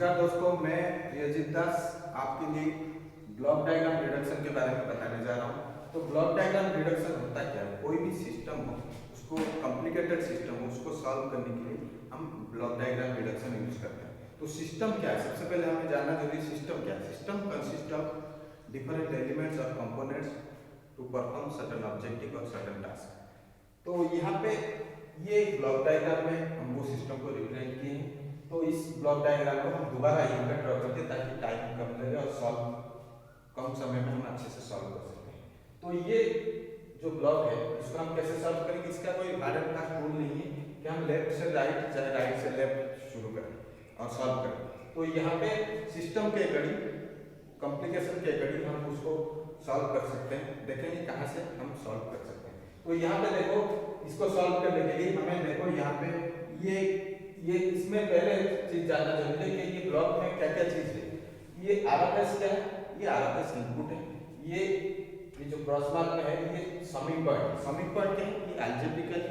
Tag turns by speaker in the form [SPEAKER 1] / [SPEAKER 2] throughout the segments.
[SPEAKER 1] नमस्कार दोस्तों, मैं प्रियजीत दास आपके लिए ब्लॉक डायग्राम रिडक्शन के बारे में बताने जा रहा हूँ। तो ब्लॉक डायग्राम रिडक्शन होता क्या है? कोई भी सिस्टम हो, उसको कॉम्प्लिकेटेड सिस्टम हो, उसको सॉल्व करने के लिए हम ब्लॉक डायग्राम रिडक्शन यूज करते हैं। तो सिस्टम क्या है? सबसे पहले हमें जानना जरूरी है सिस्टम क्या है। System consist of different elements और components to perform certain objective और सर्टेन टास्क। तो यहाँ पे ये ब्लॉक डायग्राम में हम वो सिस्टम को रिप्रेजेंट किए हैं। तो इस ब्लॉक डायग्राम को हम दोबारा यहाँ पे ड्रॉ करते हैं ताकि टाइम कम लगे और सॉल्व कम समय में हम अच्छे से सॉल्व कर सकते हैं। तो ये जो ब्लॉक है इसको हम कैसे सॉल्व करेंगे? इसका कोई हार्ड एंड फास्ट रूल नहीं है कि हम लेफ्ट से राइट चाहे राइट से लेफ्ट शुरू करें और सॉल्व करें। तो यहाँ पे सिस्टम के अकॉर्डिंग, कॉम्प्लिकेशन के अकॉर्डिंग हम उसको सॉल्व कर सकते हैं। देखेंगे कहाँ से हम सॉल्व कर सकते हैं। तो यहाँ पे देखो, इसको सॉल्व करने के लिए हमें देखो यहाँ पे ये इसमें पहले चीज जानना जरूरी है कि ये ब्लॉक में क्या क्या चीज है। ये आरएफएस क्या है? ये आरएफएस इनपुट है। ये जो क्रॉस मार्क में है ये समिंग पॉइंट है। समिंग पॉइंट क्या है? ये अलजेब्रिकली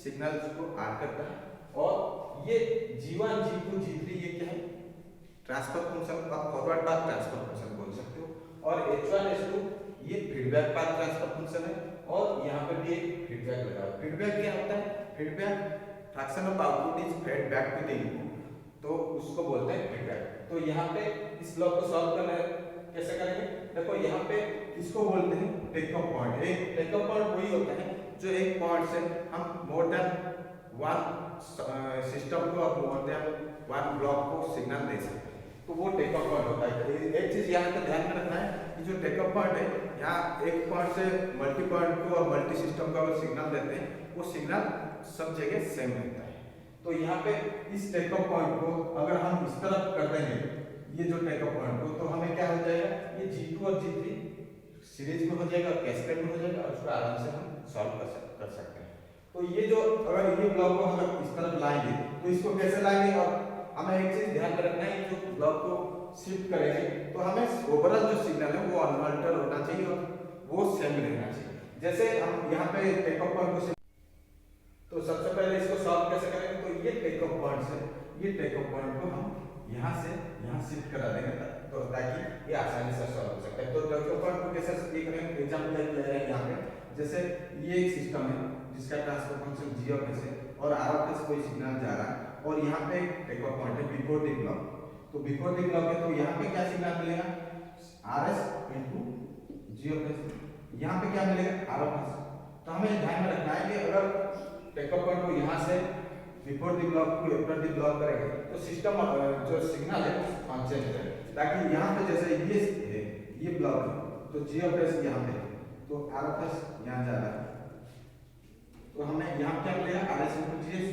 [SPEAKER 1] सिग्नल्स को ऐड करता है। और ये G1 G2 G3 ये क्या है? ट्रांसफर फंक्शन, आप फॉरवर्ड पाथ ट्रांसफर फंक्शन बोल सकते हो। और H1 H2 ये फीडबैक पाथ ट्रांसफर फंक्शन है। और यहाँ पे भी एक फीडबैक लगा है। फीडबैक क्या होता है? Feedback fraction of output is fed back to the input, तो उसको बोलते हैं फीडबैक। तो यहाँ पे इस ब्लॉक को सॉल्व करना है, कैसे करेंगे? देखो यहाँ पे इसको बोलते हैं टेक ऑफ पॉइंट। एक टेक ऑफ पॉइंट वही होता है जो एक पॉइंट से हम मोर देन वन सिस्टम को और मोर देन वन ब्लॉक को सिग्नल दे सकते हैं। तो वो टेक ऑफ पॉइंट होता है। एक चीज यहाँ पे ध्यान में रखना है कि जो टेक ऑफ पॉइंट है, यहाँ एक पॉइंट से मल्टी पॉइंट को और मल्टी सिस्टम को अगर सिग्नल देते हैं, वो सिग्नल सब जगह सेम रहता है। तो यहाँ पे इस टेक ऑफ पॉइंट को अगर हम इस तरफ कर देंगे, ये जो टेक ऑफ पॉइंट को, तो हमें क्या हो जाएगा? ये G2 और G3 सीरीज में हो जाएगा, कैस्केड में हो जाएगा और उसको आराम से हम सॉल्व कर सकते हैं। तो ये जो अगर ये ब्लॉक को हम इस तरफ लाएंगे तो इसको कैसे लाएंगे? और हमें एक चीज ध्यान में रखना है, जो ब्लॉक को शिफ्ट करेंगे तो हमें ओवरऑल जो सिग्नल है वो अनअल्टर्ड होना चाहिए और वो सेम रहना चाहिए। जैसे हम यहाँ पे टेक ऑफ पॉइंट को, तो सबसे पहले इसको सॉल्व कैसे करेंगे? तो ये टेक ऑफ पॉइंट से ये टेक ऑफ पॉइंट को हम यहाँ से यहाँ शिफ्ट करा देंगे तो ताकि ये आसानी से सॉल्व हो सकता है। तो टेक ऑफ पॉइंट को कैसे ये करेंगे? एग्जांपल ले रहे हैं यहाँ पे। जैसे ये एक सिस्टम है जिसका transfer function G of S है और R ऑफ S कोई सिग्नल जा रहा है और यहाँ पे टेक ऑफ पॉइंट है बिफोर द ब्लॉक। तो बिफोर द ब्लॉक है तो यहाँ पे क्या सिग्नल मिलेगा? RS into G of S। यहाँ पे क्या मिलेगा? R of S। तो हमें ध्यान में रखना है कि अगर टेक ऑफ पॉइंट को यहाँ से बिफोर द ब्लॉक को आफ्टर द ब्लॉक करेंगे तो सिस्टम जो सिग्नल है वो चेंज करेगा, ताकि यहाँ पे जैसे ये ब्लॉक है तो G ऑफ S यहाँ पे, तो R ऑफ S यहाँ जा रहा है, तो हमें यहाँ क्या मिलेगा? RS into GS।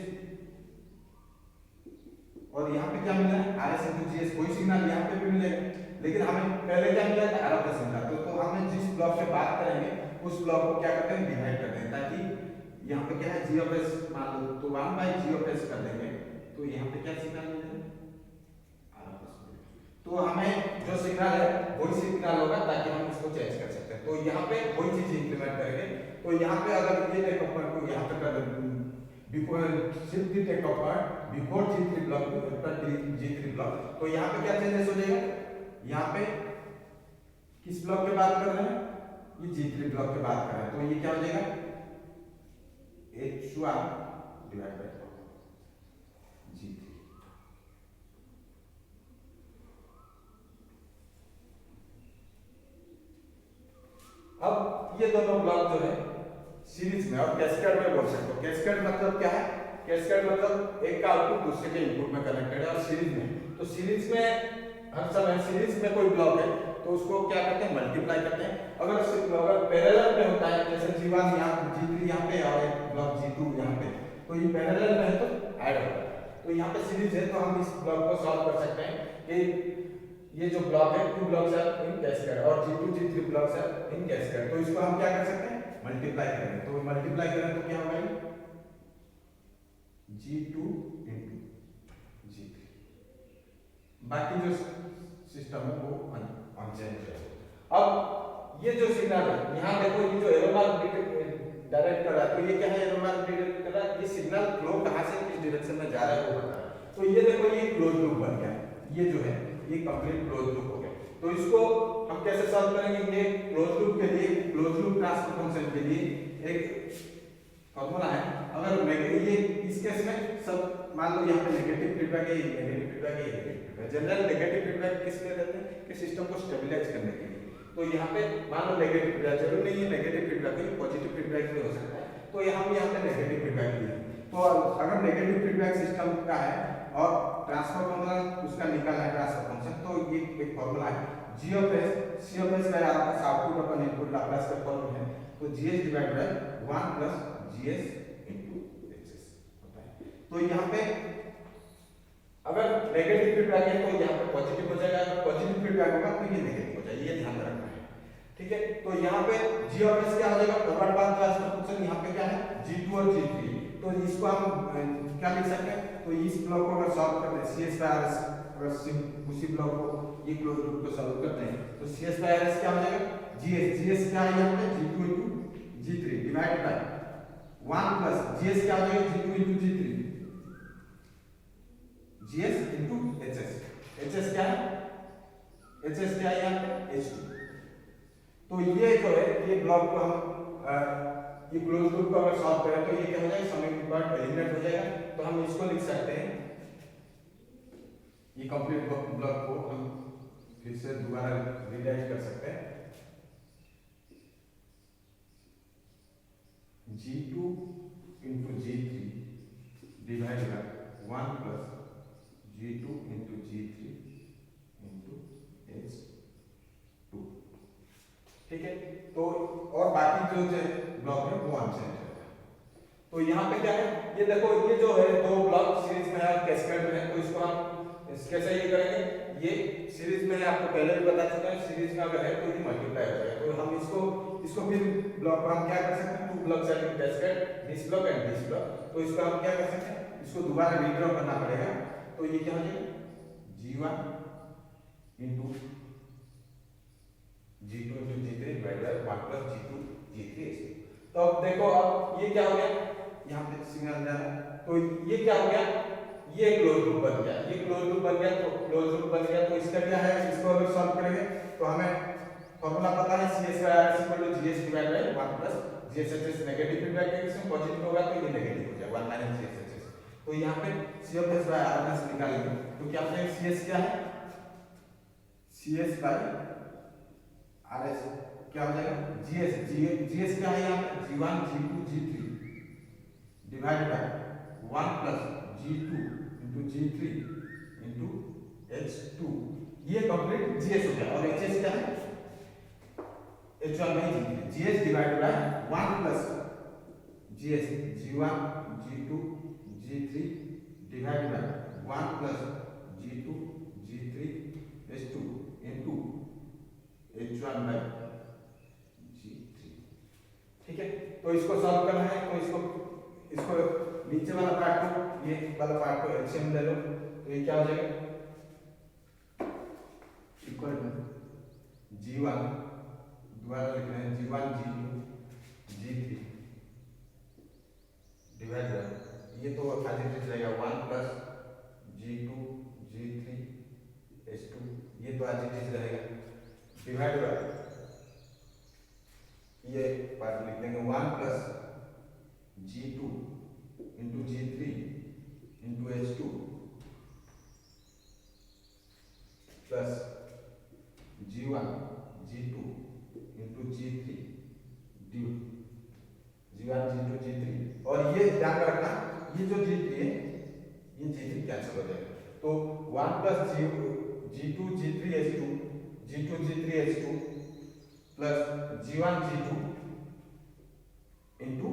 [SPEAKER 1] और यहाँ पे क्या मिला है? RS into GS। कोई सिग्नल यहाँ पे भी मिलेगा, लेकिन हमें पहले क्या मिला था? R ऑफ S मिला। तो हमें जिस ब्लॉक से बात करेंगे उस ब्लॉक को क्या करते हैं? डिवाइड करते हैं, ताकि यहाँ पे क्या है? G ऑफ S मान लो, तो 1 बाय G ऑफ S कर देंगे तो यहाँ पे क्या सिग्नल मिलेगा? R of S। तो हमें जो सिग्नल है वही सिग्नल होगा ताकि हम इसको चेंज कर सकते हैं। तो यहाँ पे वही चीज इंप्लीमेंट करेंगे। तो यहाँ पे अगर ये टेक ऑफ पॉइंट को यहाँ पे कर before shift the take off point before G3 block after G3 block, तो यहाँ पे क्या चेंजेस हो जाएगा? यहाँ पे किस ब्लॉक की बात कर रहे हैं? ये G3 ब्लॉक की बात कर रहे हैं। तो ये क्या हो जाएगा? H1 divide bye G3। अब ये दोनों ब्लॉक जो है सीरीज में और कैस्केड में बोल सकते हो। कैस्केड मतलब क्या है? कैस्केड मतलब एक का आउटपुट दूसरे के इनपुट में कनेक्टेड है और सीरीज में। तो सीरीज में हर समय सीरीज में कोई ब्लॉक है तो उसको क्या करते हैं? मल्टीप्लाई करते हैं। अगर पैरेलल में होता है, जैसे G1 यहाँ G3 यहाँ पे और एक ब्लॉक G2 यहाँ पे, तो ये पैरेलल में है तो ऐड होगा। तो यहाँ पे सीरीज है तो हम इस ब्लॉक को सॉल्व कर सकते हैं कि ये जो ब्लॉक है 2 ब्लॉक्स आर इन कैस्केड और G2 G3 blocks are in cascade. तो इसको हम क्या कर सकते हैं? मल्टीप्लाई करेंगे। तो मल्टीप्लाई करें तो क्या होगा? G2 into G3। बाकी जो सिस्टम है वो अनचेंज है। अब ये जो सिग्नल है, यहाँ देखो ये जो एरो मार्क डायरेक्ट कर रहा है, तो ये क्या है? एरो मार्क डायरेक्ट कर रहा है। ये सिग्नल फ्लो कहाँ से किस डायरेक्शन में जा रहा है वो बता रहा है। तो ये देखो ये क्लोज लूप बन गया। ये जो है ये कंप्लीट क्लोज लूप हो गया। तो इसको हम कैसे सॉल्व करेंगे? ये क्लोज लूप के लिए, क्लोज लूप ट्रांसफर फंक्शन के लिए एक फॉर्मूला है। अगर ये इस केस में सब मान लो यहाँ पे नेगेटिव फीडबैक है, नेगेटिव फीडबैक है, negative feedback. General negative feedback किस लिए देते हैं? कि सिस्टम को स्टेबलाइज करने के लिए। तो यहाँ पे मान लो नेगेटिव फीडबैक, जरूरी नहीं है नेगेटिव फीडबैक भी, पॉजिटिव फीडबैक भी हो सकता है। तो हम यहाँ पे नेगेटिव फीडबैक लिए। तो अगर नेगेटिव फीडबैक सिस्टम का है और ट्रांसफर फंक्शन उसका निकालना है ट्रांसफर फंक्शन, तो ये एक फॉर्मूला है g of s, c of s का आपका आउटपुट अपन इनपुट लाप्लास का फॉर्म है। तो gs divide by 1 plus gs into hs होता है। तो यहाँ पे अगर नेगेटिव फीडबैक है तो यहाँ पे पॉजिटिव हो जाएगा, अगर पॉजिटिव फीडबैक होगा तो ये नेगेटिव हो जाएगा, ये ध्यान रखना है। ठीक है, तो यहाँ पे g ऑफ s क्या हो जाएगा? फॉरवर्ड पाथ ट्रांसफर फंक्शन यहाँ पे क्या है? g2 और g3। तो इसको हम क्या लिख सकते हैं? तो इस ब्लॉक को अगर सॉल्व करते हैं cs बाय rs, अगर उसी ब्लॉक को ये क्लोज लूप को सॉल्व करते हैं तो cs बाय rs क्या हो जाएगा? gs क्या है यहाँ पे? g2 into g3 divide by 1 plus gs क्या हो जाएगा? g2 into g3 gs into hs। hs क्या है? hs क्या है यहाँ पे? h2। तो ये जो है ये ब्लॉक को हम ये क्लोज लूप को अगर सॉल्व करें तो ये क्या हो जाएगा? समिंग पार्ट एलिमिनेट हो जाएगा। तो हम इसको लिख सकते हैं, ये कंप्लीट ब्लॉक को हम फिर से दोबारा रिराइट कर सकते हैं। g2 into g3 divide by 1 plus g2 into g3 into h2। ठीक है, तो और बाकी जो ब्लॉक है वो अनचेंज है। तो यहाँ पे क्या है? ये देखो, ये जो है दो ब्लॉक सीरीज में है, कैस्केड में है। तो इसको हम कैसे ये करेंगे? ये सीरीज में है, आपको पहले भी बता चुका है, सीरीज में अगर है तो ये मल्टीप्लाई हो जाएगा। तो हम इसको फिर ब्लॉक को हम क्या कर सकते हैं? Two blocks are in cascade, this block and this block. तो इसको हम क्या कर सकते हैं? इसको दोबारा रीड्रॉ करना पड़ेगा। तो ये क्या हो जाएगा? g1 into g2 into g3 divide by 1 plus g2 g3 h2। तो अब देखो, अब ये क्या हो गया? यहाँ पे सिग्नल जा रहा है, तो ये क्या हो गया? ये क्लोज लूप बन गया। ये क्लोज लूप बन गया, तो क्लोज लूप बन गया। तो इसका क्या है? इसको अगर सॉल्व करेंगे तो हमें फॉर्मूला पता है cs by rs equal to gs divide by 1 plus gshs। Negative feedback है, इसमें पॉजिटिव होगा तो ये नेगेटिव हो जाएगा 1 माइनस gshs। तो यहाँ पे c of s by rs निकालेंगे तो क्या हो जाएगा? cs क्या है? cs बाय rs क्या हो जाएगा? gs क्या है यहाँ पे? g1 g2 g3 divide by 1 plus g2 into g3 into h2। ये कंप्लीट gs हो गया। और hs क्या है? h1 by g3 gs divide by 1 plus gs g1 g2 g3 divide by 1 plus g2 g3 h2 into h1 by g3। ठीक है, तो इसको सॉल्व करना है। तो इसको नीचे वाला पार्ट को, ये वाला पार्ट को एलसीएम ले लो। तो ये क्या हो जाएगा? इक्वल टू g1 दोबारा लिख रहे हैं g1 g2 g3 divide bye, ये तो आज इट रहेगा 1 प्लस g2 g3 h2, ये तो आज इट रहेगा डिवाइड बाय, ये पार्ट लिख देंगे 1 plus g2 into g3 into h2 plus g1 g2 into g3 g1 g2 g3। और ये ध्यान रखना, ये जो g3 है ये g3 कैंसिल हो जाएगा। तो 1 plus g2 g3 h2 g2 g3 h2 plus g1 g2 into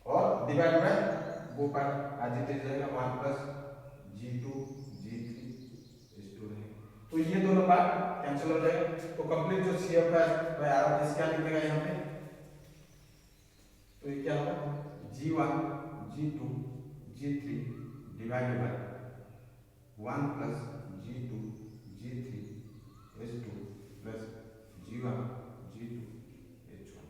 [SPEAKER 1] और डिवाइड बाय वो पार्ट आज इट रहेगा 1 प्लस g2 g3 h2 रहेगा। तो ये दोनों पार्ट कैंसिल हो जाएगा। तो कंप्लीट जो CF बाय RS क्या लिखेगा यहाँ पे? तो ये क्या होगा? g1 g2 g3 divide by 1 plus g2 g3 h2 plus g1 g2 h1।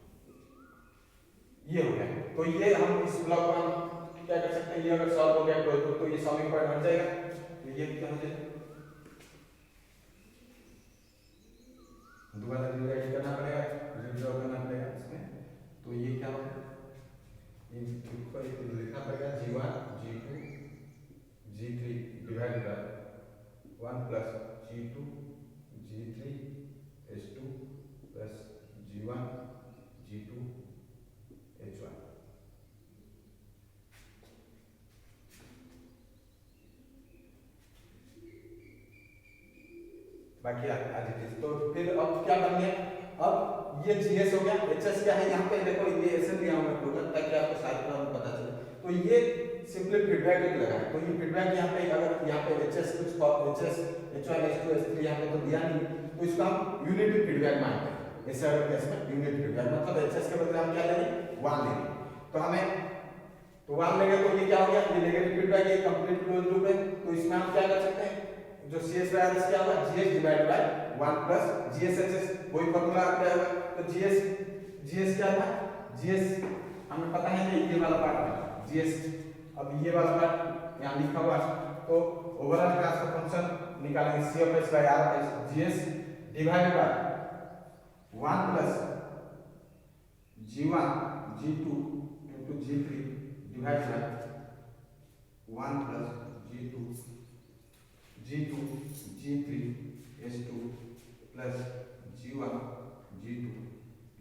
[SPEAKER 1] ये हो गया। तो ये हम इस ब्लॉक को हम क्या कर सकते हैं, ये अगर सॉल्व हो गया तो ये सॉल्विंग पॉइंट हट जाएगा, तो ये क्या हो जाएगा, दोबारा डिवाइड करना पड़ेगा, रिड्रॉ करना पड़ेगा इसमें, तो ये क्या होगा, ये ऊपर लिखना पड़ेगा G1 G2 G3 divide by 1 plus G2 G3 H2 plus G1 G2 H1। बाकी आज तो फिर अब क्या बन गया, अब ये GS हो गया, HS क्या है यहाँ पे देखो, ये ऐसे दिया हुआ है ताकि आपको सारी प्रॉब्लम पता चले, तो ये सिंपली फीडबैक एक लगा है, तो ये फीडबैक यहाँ पे अगर यहाँ पे HS कुछ HS H1 H2 H3 यहाँ पे तो दिया नहीं, तो इसको हम यूनिट फीडबैक मानते हैं, ऐसे अगर केस में यूनिट फीडबैक मतलब HS के बदले हम क्या लेंगे 1 लेंगे, तो हमें तो 1 लेंगे तो ये क्या हो गया, ये नेगेटिव फीडबैक, ये कंप्लीट क्लोज लूप है, तो इसमें हम क्या कर सकते हैं, जो CS बाय RS क्या होगा, GS divide by 1 plus GS HS, वही फार्मूला क्या होगा, तो GS क्या था, GS हमें पता है कि ये वाला पार्ट है GS, अब ये वाला पार्ट यहाँ लिखा हुआ है, तो ओवरऑल ट्रांसफर फंक्शन निकालेंगे CFS by RS, GS divide by 1 plus G1 G2 into G3 divide by 1 plus G2 G3 H2 plus G1 G2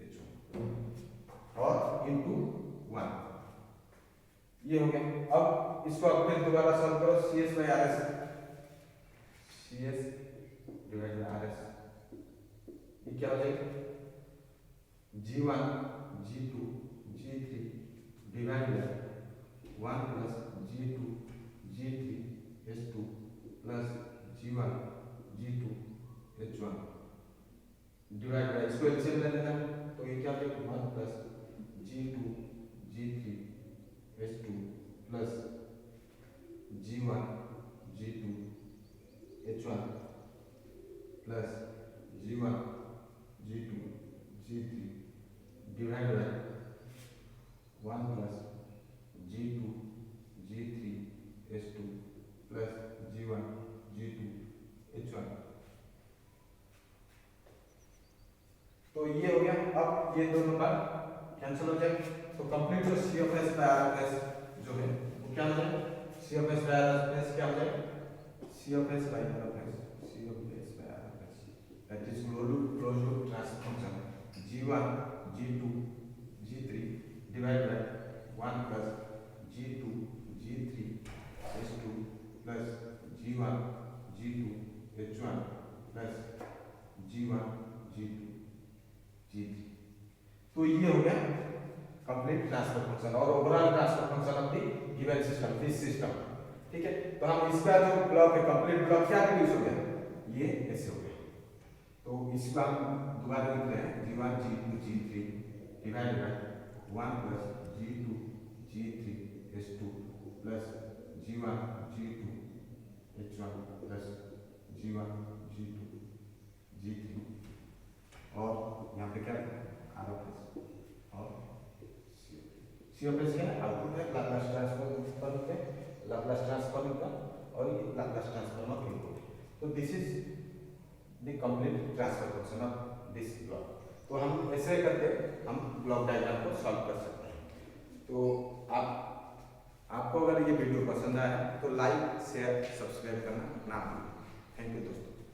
[SPEAKER 1] H1 और इनटू 1, ये हो गया। अब इसको अब फिर दोबारा सॉल्व करो, CS by RS, CS divide by RS, ये क्या हो जाएगा, G1 G2 G3 divide by 1 plus G2 G3 H2 plus G1 G2 H1 divide by, इसको एलसीएम ले लेना, तो ये क्या हो जाएगा 1 plus G2 G3 H2 plus G1 G2 H1 plus G1 G2 G3 divide by 1 plus G2 G3 H2 plus G1 G2 H1, तो ये हो गया। अब ये दोनों बार कैंसिल हो जाए, तो कंप्लीट जो CFS बाय RS जो है वो क्या हो जाए, CFS बाय RS क्या हो जाए, CFS by RS, CFS by RS that is close loop transfer function G1 G2 G3 divide by 1 plus G2 G3 H2 plus G1 G2 H1 plus G1 G2 G3, तो ये हो गया complete transfer function और overall transfer function of the given system, this system, ठीक है। तो हम इसका जो ब्लॉक है कंप्लीट ब्लॉक क्या रिड्यूस हो गया, ये ऐसे हो गया, तो इसको हम दोबारा लिख रहे हैं G1 G2 G3 divide by 1 plus G2 G3 H2 plus G1 G2 H1 plus G1 G2 G3 और यहाँ पे क्या RS और CFS क्या है, आउटपुट है लाप्लास ट्रांसफॉर्म का, लाप्लास ट्रांसफॉर्म का, और ये लाप्लास ट्रांसफॉर्म ऑफ इनपुट, तो this is the complete transfer function of this block. तो हम ऐसे करके हम ब्लॉक डायग्राम को सॉल्व कर सकते हैं। तो आपको अगर ये वीडियो पसंद आया तो लाइक शेयर सब्सक्राइब करना ना भूलें। थैंक यू दोस्तों।